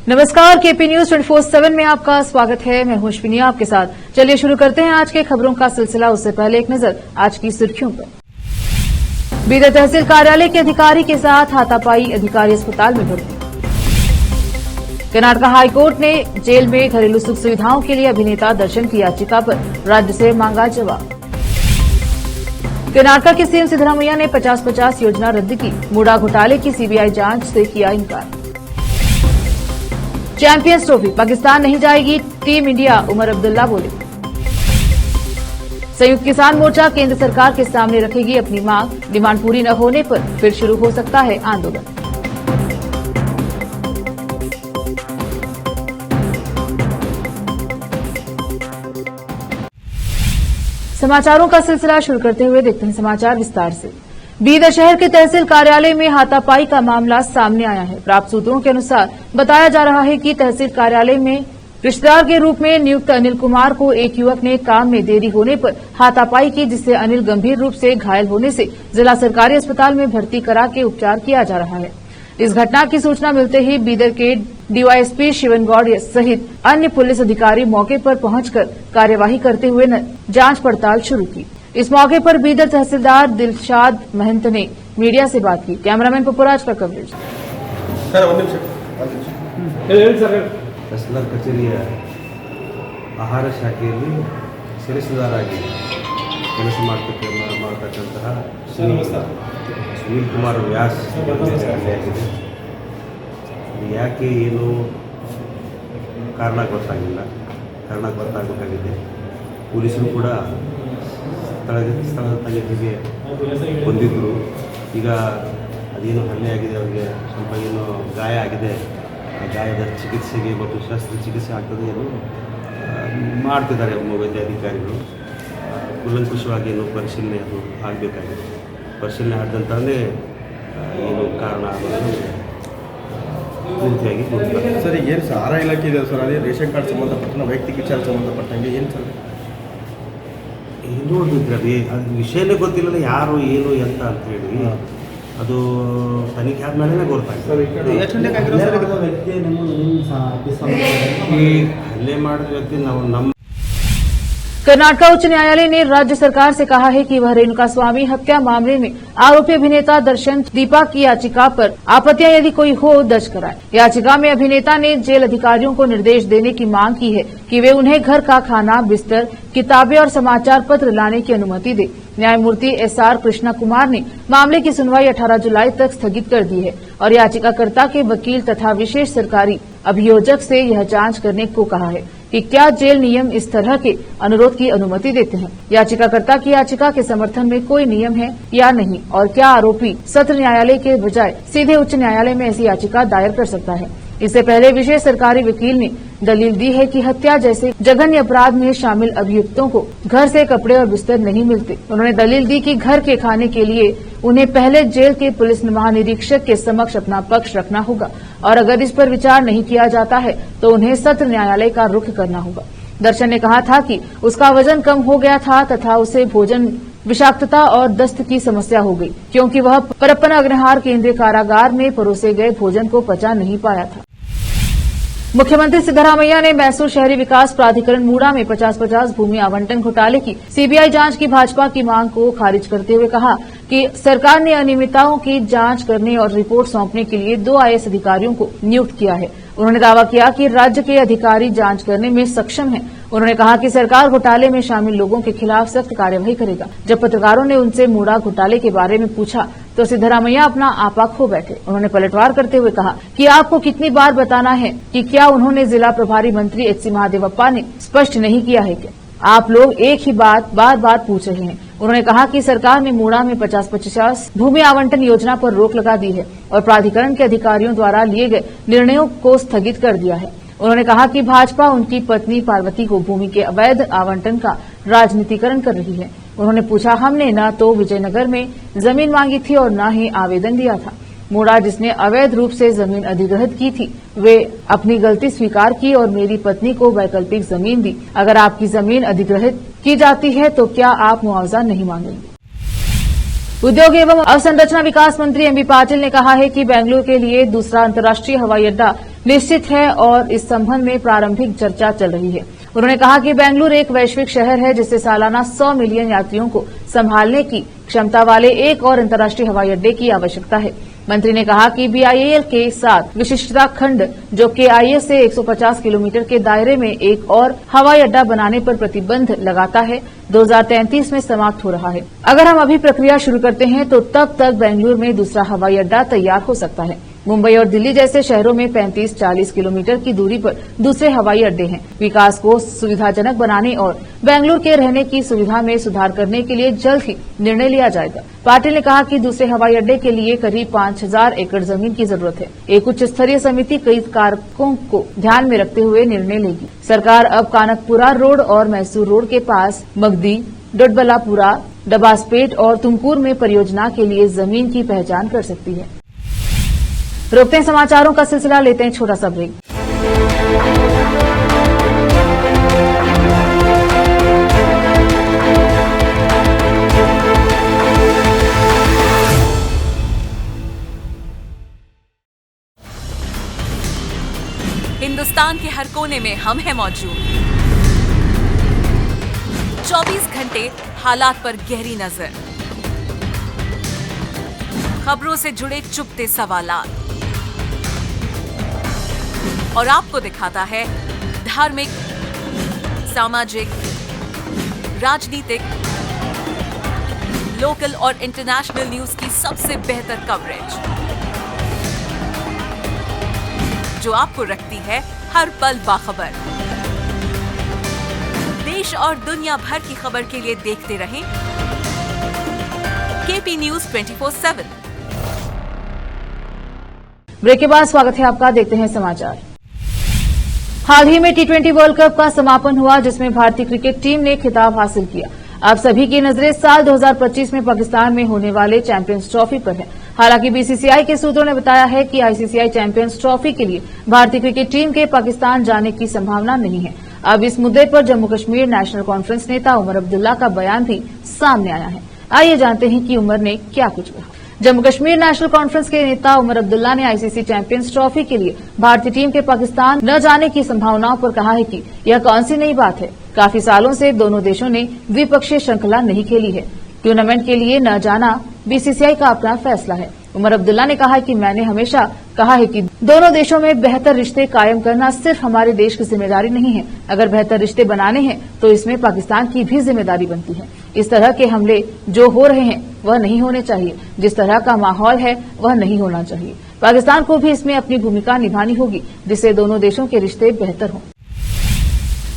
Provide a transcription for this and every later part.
नमस्कार, KP news 24/7 में आपका स्वागत है। मैं अश्विनी आपके साथ। चलिए शुरू करते हैं आज के खबरों का सिलसिला। उससे पहले एक नजर आज की सुर्खियों पर। बीदर तहसील कार्यालय के अधिकारी के साथ हाथापाई, अधिकारी अस्पताल में भर्ती। कर्नाटक हाईकोर्ट ने जेल में घरेलू सुख सुविधाओं के लिए अभिनेता दर्शन की याचिका पर राज्य से मांगा जवाब। कर्नाटक के सीएम सिद्धरामैया ने 50-50 योजना रद्द की। मूडा घोटाले की सीबीआई जांच से किया इनकार। चैंपियंस ट्रॉफी पाकिस्तान नहीं जाएगी टीम इंडिया, उमर अब्दुल्ला बोले। संयुक्त किसान मोर्चा केंद्र सरकार के सामने रखेगी अपनी मांग, डिमांड पूरी न होने पर फिर शुरू हो सकता है आंदोलन। समाचारों का सिलसिला शुरू करते हुए देखते हैं समाचार विस्तार से। बीदर शहर के तहसील कार्यालय में हाथापाई का मामला सामने आया है। प्राप्त सूत्रों के अनुसार बताया जा रहा है कि तहसील कार्यालय में रिश्तेदार के रूप में नियुक्त अनिल कुमार को एक युवक ने काम में देरी होने पर हाथापाई की, जिससे अनिल गंभीर रूप से घायल होने से जिला सरकारी अस्पताल में भर्ती करा के उपचार किया जा रहा है। इस घटना की सूचना मिलते ही बीदर के डीवाईएसपी शिवन गौड़ सहित अन्य पुलिस अधिकारी मौके पर पहुंचकर कार्यवाही करते हुए जांच पड़ताल शुरू की। इस मौके पर बीदर तहसीलदार दिलशाद महंत ने मीडिया से बात की। कैमरामैन पपुराज का कवरेज। ತಹಸೀಲ್ದಾರ್ ಕಚೇರಿಯ ಆಹಾರ ಶಾಖೆಯಲ್ಲಿ ಸೆರೆಸುದಾರಾಗಿ ಕೆಲಸ ಮಾಡತಕ್ಕಂತಹ ಸುನೀಲ್ ಕುಮಾರ್ ವ್ಯಾಸ್ ಹಲ್ಲೆಯಾಗಿದೆ. ಯಾಕೆ ಏನು ಕಾರಣ ಗೊತ್ತಾಗಬೇಕಾಗಿದೆ. ಪೊಲೀಸರು ಕೂಡ ಸ್ಥಳದ ತನಿಖೆಗೆ ಬಂದಿದ್ದರು. ಈಗ ಅದೇನು ಹಲ್ಲೆಯಾಗಿದೆ, ಅವರಿಗೆ ಸ್ವಲ್ಪ ಏನು ಗಾಯ ಆಗಿದೆ, ಗಾಯದ ಚಿಕಿತ್ಸೆಗೆ ಮತ್ತು ಶಸ್ತ್ರಚಿಕಿತ್ಸೆ ಆಗ್ತದೆ ಏನು ಮಾಡ್ತಿದ್ದಾರೆ ವೈದ್ಯಾಧಿಕಾರಿಗಳು. ಕೂಲಂಕುಷವಾಗಿ ಏನು ಪರಿಶೀಲನೆ ಅದು ಆಗಬೇಕಾಗಿದೆ. ಪರಿಶೀಲನೆ ಆದಂತಂದರೆ ಏನು ಕಾರಣ ಅನ್ನೋದು ಪೂರ್ತಿಯಾಗಿ ಗೊತ್ತಿಲ್ಲ. ಸರ್, ಏನು ಸರ್ ಆಹಾರ ಇಲಾಖೆ ಇದೆ ಸರ್, ಅದೇ ರೇಷನ್ ಕಾರ್ಡ್ ಸಂಬಂಧಪಟ್ಟ ವೈಯಕ್ತಿಕ ವಿಚಾರ ಸಂಬಂಧಪಟ್ಟಂಗೆ ಏನು ಸರ್ ನೋಡಿದ್ರೆ ಅದು ವಿಷಯನೇ ಗೊತ್ತಿಲ್ಲ, ಯಾರು ಏನು ಎಂತ ಅಂತ ಹೇಳಿ ಅದು ತನಿಖೆ ಆದ್ಮೇಲೆ ಗೊತ್ತಾಗ್ತದೆ. ಹಲ್ಲೆ ಮಾಡಿದ ವ್ಯಕ್ತಿ ನಮ್ಮ कर्नाटक उच्च न्यायालय ने राज्य सरकार से कहा है कि वह रेणुका स्वामी हत्या मामले में आरोपी अभिनेता दर्शन दीपा की याचिका पर आपत्तियां यदि कोई हो दर्ज कराए। याचिका में अभिनेता ने जेल अधिकारियों को निर्देश देने की मांग की है कि वे उन्हें घर का खाना, बिस्तर, किताबें और समाचार पत्र लाने की अनुमति दे। न्यायमूर्ति SR कृष्णा कुमार ने मामले की सुनवाई 18 जुलाई तक स्थगित कर दी है और याचिकाकर्ता के वकील तथा विशेष सरकारी अभियोजक से यह जांच करने को कहा है कि क्या जेल नियम इस तरह के अनुरोध की अनुमति देते हैं। याचिकाकर्ता की याचिका के समर्थन में कोई नियम है या नहीं, और क्या आरोपी सत्र न्यायालय के बजाय सीधे उच्च न्यायालय में ऐसी याचिका दायर कर सकता है। इससे पहले विशेष सरकारी वकील ने दलील दी है कि हत्या जैसे जघन्य अपराध में शामिल अभियुक्तों को घर से कपड़े और बिस्तर नहीं मिलते। उन्होंने दलील दी कि घर के खाने के लिए उन्हें पहले जेल के पुलिस महानिरीक्षक के समक्ष अपना पक्ष रखना होगा, और अगर इस पर विचार नहीं किया जाता है तो उन्हें सत्र न्यायालय का रुख करना होगा। दर्शन ने कहा था कि उसका वजन कम हो गया था तथा उसे भोजन विषाक्तता और दस्त की समस्या हो गई, क्योंकि वह परप्पन अग्रहार केंद्रीय कारागार में परोसे गए भोजन को पचा नहीं पाया था। मुख्यमंत्री सिद्धरामैया ने मैसूर शहरी विकास प्राधिकरण मूडा में 50-50 भूमि आवंटन घोटाले की सीबीआई जांच की भाजपा की मांग को खारिज करते हुए कहा कि सरकार ने अनियमितताओं की जांच करने और रिपोर्ट सौंपने के लिए 2 IAS अधिकारियों को नियुक्त किया है। उन्होंने दावा किया कि राज्य के अधिकारी जांच करने में सक्षम हैं। उन्होंने कहा कि सरकार घोटाले में शामिल लोगों के खिलाफ सख्त कार्यवाही करेगा। जब पत्रकारों ने उनसे मूडा घोटाले के बारे में पूछा तो सिद्धरामैया अपना आपा खो बैठे। उन्होंने पलटवार करते हुए कहा कि आपको कितनी बार बताना है कि क्या उन्होंने जिला प्रभारी मंत्री HC महादेवप्पा ने स्पष्ट नहीं किया है क्या? आप लोग एक ही बात बार बार पूछ रहे हैं। उन्होंने कहा कि सरकार ने मूडा में 50-50 भूमि आवंटन योजना पर रोक लगा दी है और प्राधिकरण के अधिकारियों द्वारा लिए गए निर्णयों को स्थगित कर दिया है। उन्होंने कहा कि भाजपा उनकी पत्नी पार्वती को भूमि के अवैध आवंटन का राजनीतिकरण कर रही है। उन्होंने पूछा, हमने न तो विजयनगर में जमीन मांगी थी और न ही आवेदन दिया था। मूडा जिसने अवैध रूप से जमीन अधिग्रहित की थी, वे अपनी गलती स्वीकार की और मेरी पत्नी को वैकल्पिक जमीन दी। अगर आपकी जमीन अधिग्रहित की जाती है तो क्या आप मुआवजा नहीं मांगेंगे? उद्योग एवं अवसंरचना विकास मंत्री एमबी पाटिल ने कहा है कि बेंगलुरु के लिए दूसरा अंतर्राष्ट्रीय हवाई अड्डा निश्चित है और इस संबंध में प्रारंभिक चर्चा चल रही है। उन्होंने कहा कि बेंगलुरु एक वैश्विक शहर है जिसे सालाना 100 मिलियन यात्रियों को संभालने की क्षमता वाले एक और अंतर्राष्ट्रीय हवाई अड्डे की आवश्यकता है। मंत्री ने कहा कि BIAL के साथ विशिष्टता खंड जो KIA से 150 किलोमीटर के दायरे में एक और हवाई अड्डा बनाने पर प्रतिबंध लगाता है 2033 में समाप्त हो रहा है। अगर हम अभी प्रक्रिया शुरू करते हैं तो तब तक बेंगलुरु में दूसरा हवाई अड्डा तैयार हो सकता है। मुंबई और दिल्ली जैसे शहरों में 35-40 किलोमीटर की दूरी पर दूसरे हवाई अड्डे हैं। विकास को सुविधाजनक बनाने और बेंगलुरु के रहने की सुविधा में सुधार करने के लिए जल्द ही निर्णय लिया जाएगा। पाटिल ने कहा कि दूसरे हवाई अड्डे के लिए करीब 5000 एकड़ जमीन की जरूरत है। एक उच्च स्तरीय समिति कई कारकों को ध्यान में रखते हुए निर्णय लेगी। सरकार अब कानकपुरा रोड और मैसूर रोड के पास मगदी, डोडबलापुरा, डबासपेट और तुमकुर में परियोजना के लिए जमीन की पहचान कर सकती है। रोकते हैं समाचारों का सिलसिला, लेते हैं छोटा सा ब्रेक। हिंदुस्तान के हर कोने में हम हैं मौजूद। 24 घंटे हालात पर गहरी नजर, खबरों से जुड़े चुपते सवालात और आपको दिखाता है धार्मिक, सामाजिक, राजनीतिक, लोकल और इंटरनेशनल न्यूज की सबसे बेहतर कवरेज जो आपको रखती है हर पल बाखबर। देश और दुनिया भर की खबर के लिए देखते रहें KP News 24/7। ब्रेक के बाद स्वागत है आपका, देखते हैं समाचार। हाल ही में T20 वर्ल्ड कप का समापन हुआ जिसमें भारतीय क्रिकेट टीम ने खिताब हासिल किया। अब सभी की नजरें साल 2025 में पाकिस्तान में होने वाले चैंपियंस ट्रॉफी पर है। हालांकि BCCI के सूत्रों ने बताया है कि ICCI चैंपियंस ट्रॉफी के लिए भारतीय क्रिकेट टीम के पाकिस्तान जाने की संभावना नहीं है। अब इस मुद्दे पर जम्मू कश्मीर नेशनल कॉन्फ्रेंस नेता उमर अब्दुल्ला का बयान भी सामने आया है। आइए जानते हैं कि उमर ने क्या कुछ कहा। जम्मू कश्मीर नेशनल कॉन्फ्रेंस के नेता उमर अब्दुल्ला ने ICC चैंपियंस ट्रॉफी के लिए भारतीय टीम के पाकिस्तान न जाने की संभावनाओं पर कहा है कि यह कौन सी नई बात है। काफी सालों से दोनों देशों ने द्विपक्षीय श्रृंखला नहीं खेली है। टूर्नामेंट के लिए न जाना BCCI का अपना फैसला है। उमर अब्दुल्ला ने कहा कि मैंने हमेशा कहा है कि दोनों देशों में बेहतर रिश्ते कायम करना सिर्फ हमारे देश की जिम्मेदारी नहीं है। अगर बेहतर रिश्ते बनाने हैं तो इसमें पाकिस्तान की भी जिम्मेदारी बनती है। इस तरह के हमले जो हो रहे हैं वह नहीं होने चाहिए। जिस तरह का माहौल है वह नहीं होना चाहिए। पाकिस्तान को भी इसमें अपनी भूमिका निभानी होगी जिससे दोनों देशों के रिश्ते बेहतर हों।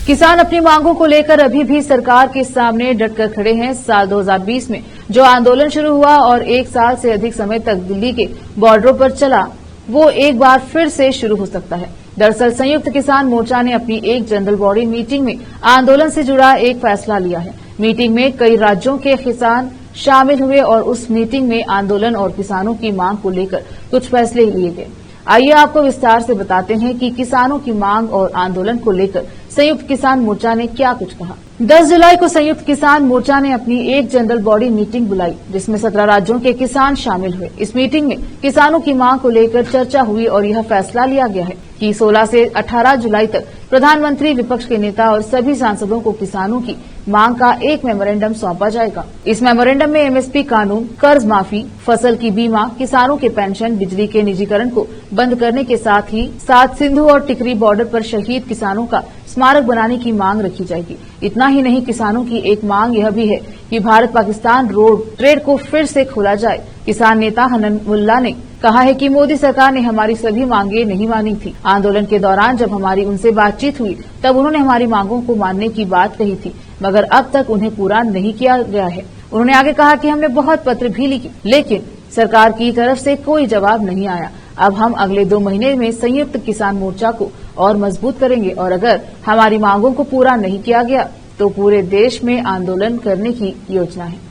किसान अपनी मांगों को लेकर अभी भी सरकार के सामने डटकर खड़े हैं। साल 2020 में जो आंदोलन शुरू हुआ और एक साल से अधिक समय तक दिल्ली के बॉर्डरों पर चला वो एक बार फिर से शुरू हो सकता है। दरअसल संयुक्त किसान मोर्चा ने अपनी एक जनरल बॉडी मीटिंग में आंदोलन से जुड़ा एक फैसला लिया है। मीटिंग में कई राज्यों के किसान शामिल हुए और उस मीटिंग में आंदोलन और किसानों की मांग को लेकर कुछ फैसले लिए गए। आइए आपको विस्तार से बताते हैं कि किसानों की मांग और आंदोलन को लेकर संयुक्त किसान मोर्चा ने क्या कुछ कहा। 10 जुलाई को संयुक्त किसान मोर्चा ने अपनी एक जनरल बॉडी मीटिंग बुलाई जिसमें 17 राज्यों के किसान शामिल हुए। इस मीटिंग में किसानों की मांग को लेकर चर्चा हुई और यह फैसला लिया गया है कि 16 से 18 जुलाई तक प्रधानमंत्री, विपक्ष के नेता और सभी सांसदों को किसानों की मांग का एक मेमोरेंडम सौंपा जाएगा। इस मेमोरेंडम में MSP कानून, कर्ज माफी, फसल की बीमा, किसानों के पेंशन, बिजली के निजीकरण को बंद करने के साथ ही सिंधु और टिकरी बॉर्डर पर शहीद किसानों का स्मारक बनाने की मांग रखी जाएगी। इतना ही नहीं, किसानों की एक मांग यह भी है कि भारत पाकिस्तान रोड ट्रेड को फिर से खोला जाए। किसान नेता हनन मुल्ला ने कहा है कि मोदी सरकार ने हमारी सभी मांगे नहीं मानी थी। आंदोलन के दौरान जब हमारी उनसे बातचीत हुई तब उन्होंने हमारी मांगों को मानने की बात कही थी, मगर अब तक उन्हें पूरा नहीं किया गया है। उन्होंने आगे कहा कि हमने बहुत पत्र भी लिखे लेकिन सरकार की तरफ से कोई जवाब नहीं आया। अब हम अगले 2 महीने में संयुक्त किसान मोर्चा को और मजबूत करेंगे और अगर हमारी मांगों को पूरा नहीं किया गया तो पूरे देश में आंदोलन करने की योजना है।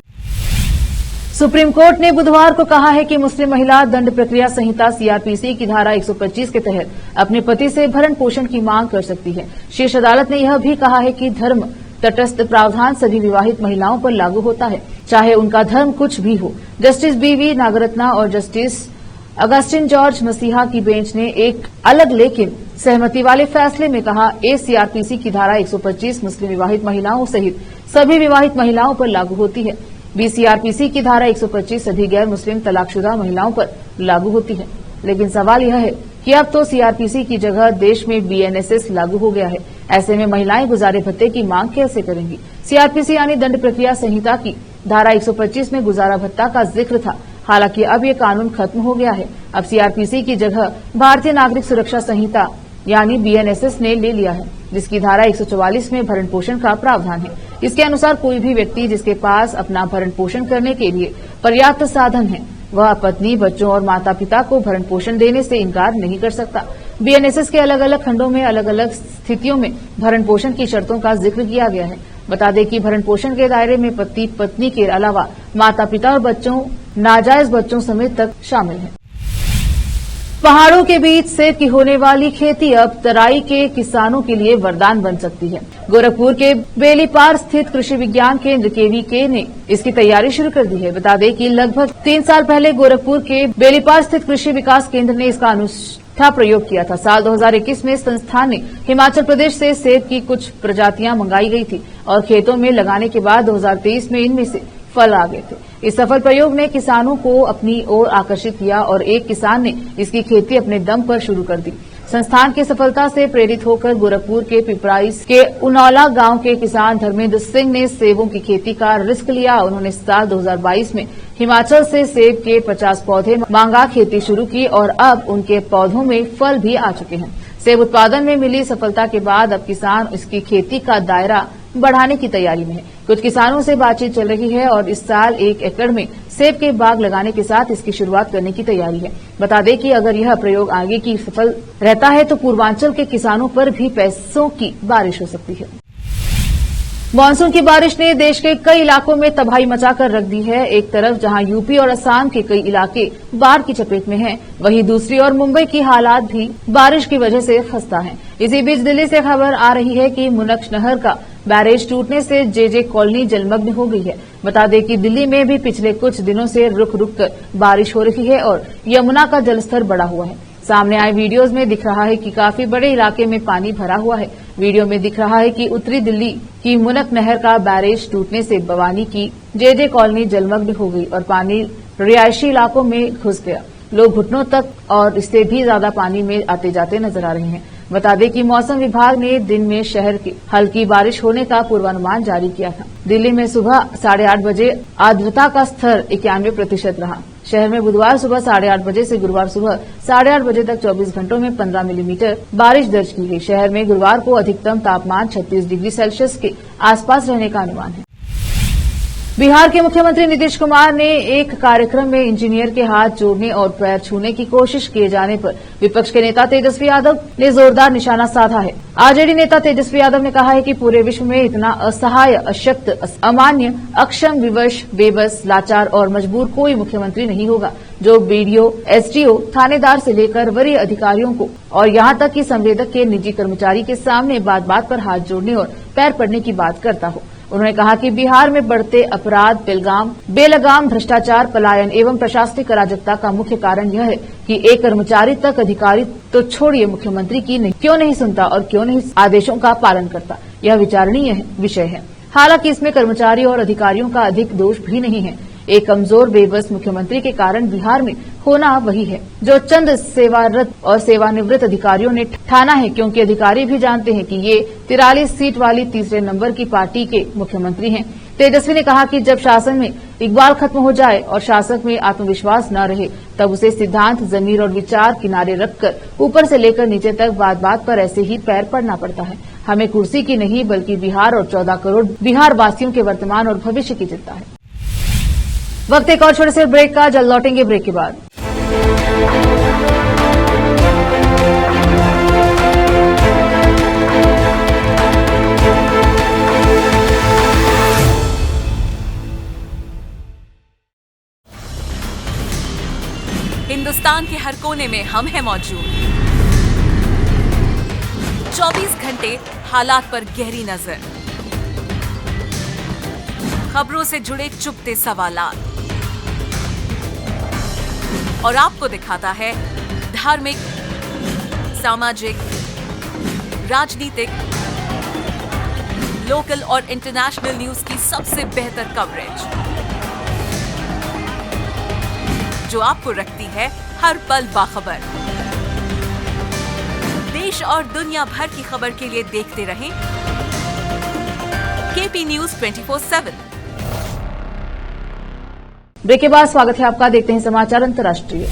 सुप्रीम कोर्ट ने बुधवार को कहा है कि मुस्लिम महिला दंड प्रक्रिया संहिता CRPC की धारा 125 के तहत अपने पति से भरण पोषण की मांग कर सकती है। शीर्ष अदालत ने यह भी कहा है कि धर्म तटस्थ प्रावधान सभी विवाहित महिलाओं पर लागू होता है, चाहे उनका धर्म कुछ भी हो। जस्टिस BV नागरत्ना और जस्टिस अगस्टिन जॉर्ज मसीहा की बेंच ने एक अलग लेकिन सहमति वाले फैसले में कहा, सीआरपीसी की धारा 125 मुस्लिम विवाहित महिलाओं सहित सभी विवाहित महिलाओं पर लागू होती है। बीसीआरपीसी की धारा 125 सभी गैर मुस्लिम तलाकशुदा महिलाओं पर लागू होती है। लेकिन सवाल यह है कि अब तो सीआरपीसी की जगह देश में बीएनएसएस लागू हो गया है। ऐसे में महिलाएं गुजारे भत्ते की मांग कैसे करेंगी? सीआरपीसी यानी दंड प्रक्रिया संहिता की धारा 125 में गुजारा भत्ता का जिक्र था। हालांकि अब ये कानून खत्म हो गया है। अब सीआरपीसी की जगह भारतीय नागरिक सुरक्षा संहिता यानी बीएनएसएस ने ले लिया है, जिसकी धारा 144 में भरण पोषण का प्रावधान है। इसके अनुसार कोई भी व्यक्ति जिसके पास अपना भरण पोषण करने के लिए पर्याप्त साधन है, वह पत्नी, बच्चों और माता पिता को भरण पोषण देने से इनकार नहीं कर सकता। बीएनएसएस के अलग अलग खंडों में अलग अलग स्थितियों में भरण पोषण की शर्तों का जिक्र किया गया है। बता दें कि भरण पोषण के दायरे में पति पत्नी के अलावा माता पिता और बच्चों, नाजायज बच्चों समेत तक शामिल हैं। पहाड़ों के बीच सेब की होने वाली खेती अब तराई के किसानों के लिए वरदान बन सकती है। गोरखपुर के बेलीपार स्थित कृषि विज्ञान केंद्र केवीके ने इसकी तैयारी शुरू कर दी है। बता दें कि लगभग 3 साल पहले गोरखपुर के बेलीपार स्थित कृषि विकास केंद्र ने इसका अनूठा प्रयोग किया था। साल 2021 में संस्थान ने हिमाचल प्रदेश से सेब की कुछ प्रजातियां मंगाई गई थी और खेतों में लगाने के बाद 2023 में इनमें से फल आ गए थे। इस सफल प्रयोग ने किसानों को अपनी ओर आकर्षित किया और एक किसान ने इसकी खेती अपने दम पर शुरू कर दी। संस्थान की सफलता से प्रेरित होकर गोरखपुर के पिपराइस के उनौला गांव के किसान धर्मेंद्र सिंह ने सेबों की खेती का रिस्क लिया। उन्होंने साल 2022 में हिमाचल से सेब के 50 पौधे मांगा खेती शुरू की और अब उनके पौधों में फल भी आ चुके हैं। सेब उत्पादन में मिली सफलता के बाद अब किसान इसकी खेती का दायरा बढ़ाने की तैयारी में है। कुछ किसानों से बातचीत चल रही है और इस साल 1 एकड़ में सेब के बाग लगाने के साथ इसकी शुरुआत करने की तैयारी है। बता दें कि अगर यह प्रयोग आगे की सफल रहता है तो पूर्वांचल के किसानों पर भी पैसों की बारिश हो सकती है। मानसून की बारिश ने देश के कई इलाकों में तबाही मचाकर रख दी है। एक तरफ जहां यूपी और असम के कई इलाके बाढ़ की चपेट में हैं, वहीं दूसरी ओर मुंबई की हालात भी बारिश की वजह से खस्ता हैं। इसी बीच दिल्ली से खबर आ रही है कि मुनक्ष नहर का बैरेज टूटने से जेजे कॉलोनी जलमग्न हो गई है। बता दें कि दिल्ली में भी पिछले कुछ दिनों से रुक रुक कर बारिश हो रही है और यमुना का जलस्तर बढ़ा हुआ है। सामने आए वीडियोज में दिख रहा है कि काफी बड़े इलाके में पानी भरा हुआ है। वीडियो में दिख रहा है कि उत्तरी दिल्ली की मुनक नहर का बैरेज टूटने से बवानी की जेजे कॉलोनी जलमग्न हो गई और पानी रिहायशी इलाकों में घुस गया। लोग घुटनों तक और इससे भी ज्यादा पानी में आते जाते नजर आ रहे हैं। बता दें कि मौसम विभाग ने दिन में शहर की हल्की बारिश होने का पूर्वानुमान जारी किया था। दिल्ली में सुबह 8:30 बजे आर्द्रता का स्तर 91% रहा। शहर में बुधवार सुबह 8:30 बजे से गुरुवार सुबह 8:30 बजे तक 24 घंटों में 15 मिलीमीटर बारिश दर्ज की गई। शहर में गुरुवार को अधिकतम तापमान 36 डिग्री सेल्सियस के आसपास रहने का अनुमान है। बिहार के मुख्यमंत्री नीतीश कुमार ने एक कार्यक्रम में इंजीनियर के हाथ जोड़ने और पैर छूने की कोशिश किए जाने पर विपक्ष के नेता तेजस्वी यादव ने जोरदार निशाना साधा है। आरजेडी नेता तेजस्वी यादव ने कहा है कि पूरे विश्व में इतना असहाय, अशक्त, अमान्य, अक्षम, विवश, बेबस, लाचार और मजबूर कोई मुख्यमंत्री नहीं होगा जो बीडीओ, एसडीओ, थानेदार से लेकर वरीय अधिकारियों को और यहां तक कि संवेदक के निजी कर्मचारी के सामने बात बात पर हाथ जोड़ने और पैर पड़ने की बात करता हो। उन्होंने कहा कि बिहार में बढ़ते अपराध, बेलगाम भ्रष्टाचार, पलायन एवं प्रशासनिक अराजकता का मुख्य कारण यह है कि एक कर्मचारी तक अधिकारी तो छोड़िए मुख्यमंत्री की क्यों नहीं सुनता और क्यों नहीं आदेशों का पालन करता। यह विचारणीय विषय है। हालांकि इसमें कर्मचारी और अधिकारियों का अधिक दोष भी नहीं है। एक कमजोर, बेबस मुख्यमंत्री के कारण बिहार में होना वही है जो चंद सेवारत और सेवानिवृत्त अधिकारियों ने ठाना है, क्योंकि अधिकारी भी जानते हैं कि ये 43 सीट वाली तीसरे नंबर की पार्टी के मुख्यमंत्री हैं। तेजस्वी ने कहा कि जब शासन में इकबाल खत्म हो जाए और शासक में आत्मविश्वास न रहे, तब उसे सिद्धांत, जमीर और विचार किनारे रखकर ऊपर से लेकर नीचे तक बात बात पर ऐसे ही पैर पड़ना पड़ता है। हमें कुर्सी की नहीं बल्कि बिहार और 14 करोड़ बिहार वासियों के वर्तमान और भविष्य की चिंता है। वक्त एक और छोटे से ब्रेक का, जल्द लौटेंगे ब्रेक के बाद। हिंदुस्तान के हर कोने में हम हैं मौजूद। 24 घंटे हालात पर गहरी नजर, खबरों से जुड़े चुपते सवालात और आपको दिखाता है धार्मिक, सामाजिक, राजनीतिक, लोकल और इंटरनेशनल न्यूज की सबसे बेहतर कवरेज, जो आपको रखती है हर पल बाखबर। देश और दुनिया भर की खबर के लिए देखते रहें केपी न्यूज 24/7। ब्रेक के बाद स्वागत है आपका। देखते हैं समाचार अंतर्राष्ट्रीय।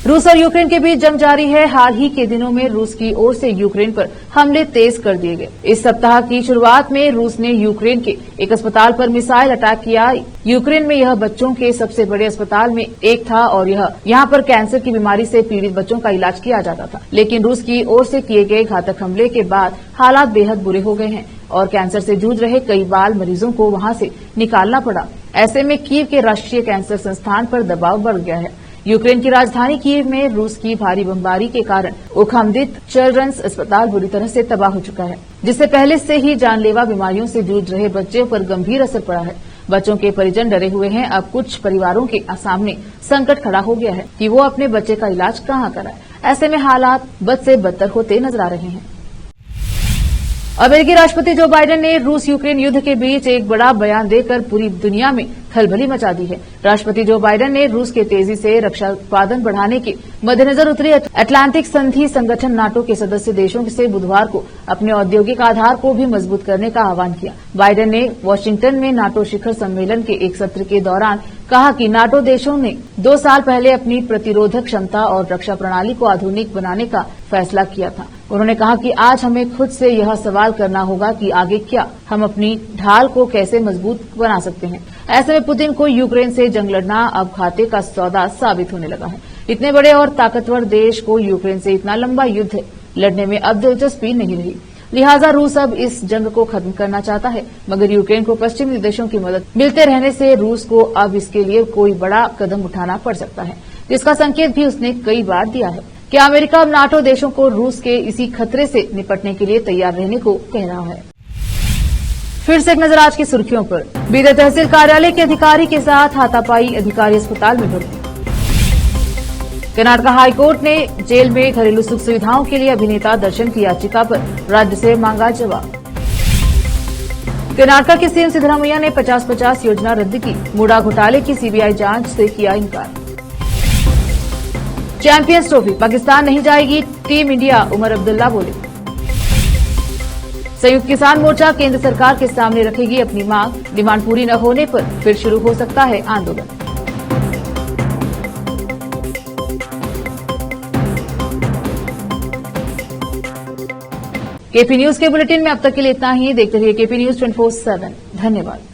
रूस और यूक्रेन के बीच जंग जारी है। हाल ही के दिनों में रूस की ओर से यूक्रेन पर हमले तेज कर दिए गए। इस सप्ताह की शुरुआत में रूस ने यूक्रेन के एक अस्पताल पर मिसाइल अटैक किया। यूक्रेन में यह बच्चों के सबसे बड़े अस्पताल में एक था और यहाँ पर कैंसर की बीमारी से पीड़ित बच्चों का इलाज किया जाता था। लेकिन रूस की ओर से किए गए घातक हमले के बाद हालात बेहद बुरे हो गए हैं और कैंसर से जूझ रहे कई बाल मरीजों को वहां से निकालना पड़ा। ऐसे में कीव के राष्ट्रीय कैंसर संस्थान पर दबाव बढ़ गया है। यूक्रेन की राजधानी कीव में रूस की भारी बमबारी के कारण उखमदित चिल्ड्रंस अस्पताल बुरी तरह से तबाह हो चुका है, जिससे पहले से ही जानलेवा बीमारियों से जूझ रहे बच्चों पर गंभीर असर पड़ा है। बच्चों के परिजन डरे हुए हैं। अब कुछ परिवारों के सामने संकट खड़ा हो गया है कि वो अपने बच्चे का इलाज कहां कराएं। ऐसे में हालात बद से बदतर होते नजर आ रहे हैं। अमेरिकी राष्ट्रपति जो बाइडेन ने रूस यूक्रेन युद्ध के बीच एक बड़ा बयान देकर पूरी दुनिया में खलबली मचा दी है। राष्ट्रपति जो बाइडेन ने रूस के तेजी से रक्षा उत्पादन बढ़ाने के मद्देनजर उत्तरी अटलांटिक संधि संगठन नाटो के सदस्य देशों से बुधवार को अपने औद्योगिक आधार को भी मजबूत करने का आह्वान किया। बाइडेन ने वाशिंगटन में नाटो शिखर सम्मेलन के एक सत्र के दौरान कहा कि नाटो देशों ने 2 साल पहले अपनी प्रतिरोधक क्षमता और रक्षा प्रणाली को आधुनिक बनाने का फैसला किया था। उन्होंने कहा कि आज हमें खुद से यह सवाल करना होगा कि आगे क्या, हम अपनी ढाल को कैसे मजबूत बना सकते हैं। ऐसे में पुतिन को यूक्रेन से जंग लड़ना अब घाटे का सौदा साबित होने लगा है। इतने बड़े और ताकतवर देश को यूक्रेन से इतना लंबा युद्ध लड़ने में अब दिलचस्पी नहीं रही। लिहाजा रूस अब इस जंग को खत्म करना चाहता है, मगर यूक्रेन को पश्चिमी देशों की मदद मिलते रहने से रूस को अब इसके लिए कोई बड़ा कदम उठाना पड़ सकता है, जिसका संकेत भी उसने कई बार दिया है। क्या अमेरिका अब नाटो देशों को रूस के इसी खतरे से निपटने के लिए तैयार रहने को कह रहा है? फिर से एक नजर आज की सुर्खियों पर। बीदर तहसील कार्यालय के अधिकारी के साथ हाथापाई, अधिकारी अस्पताल में भर्ती। कर्नाटक हाईकोर्ट ने जेल में घरेलू सुख सुविधाओं के लिए अभिनेता दर्शन की याचिका पर राज्य से मांगा जवाब। कर्नाटक के सीएम सिद्धरामैया ने 50-50 योजना रद्द की। मुडा घोटाले की सीबीआई जांच से किया इनकार। चैंपियंस ट्रॉफी पाकिस्तान नहीं जाएगी टीम इंडिया, उमर अब्दुल्ला बोले। संयुक्त किसान मोर्चा केंद्र सरकार के सामने रखेगी अपनी मांग, डिमांड पूरी न होने पर फिर शुरू हो सकता है आंदोलन। केपी न्यूज के बुलेटिन में अब तक के लिए इतना ही। देखते रहिए केपी न्यूज 24/7। धन्यवाद।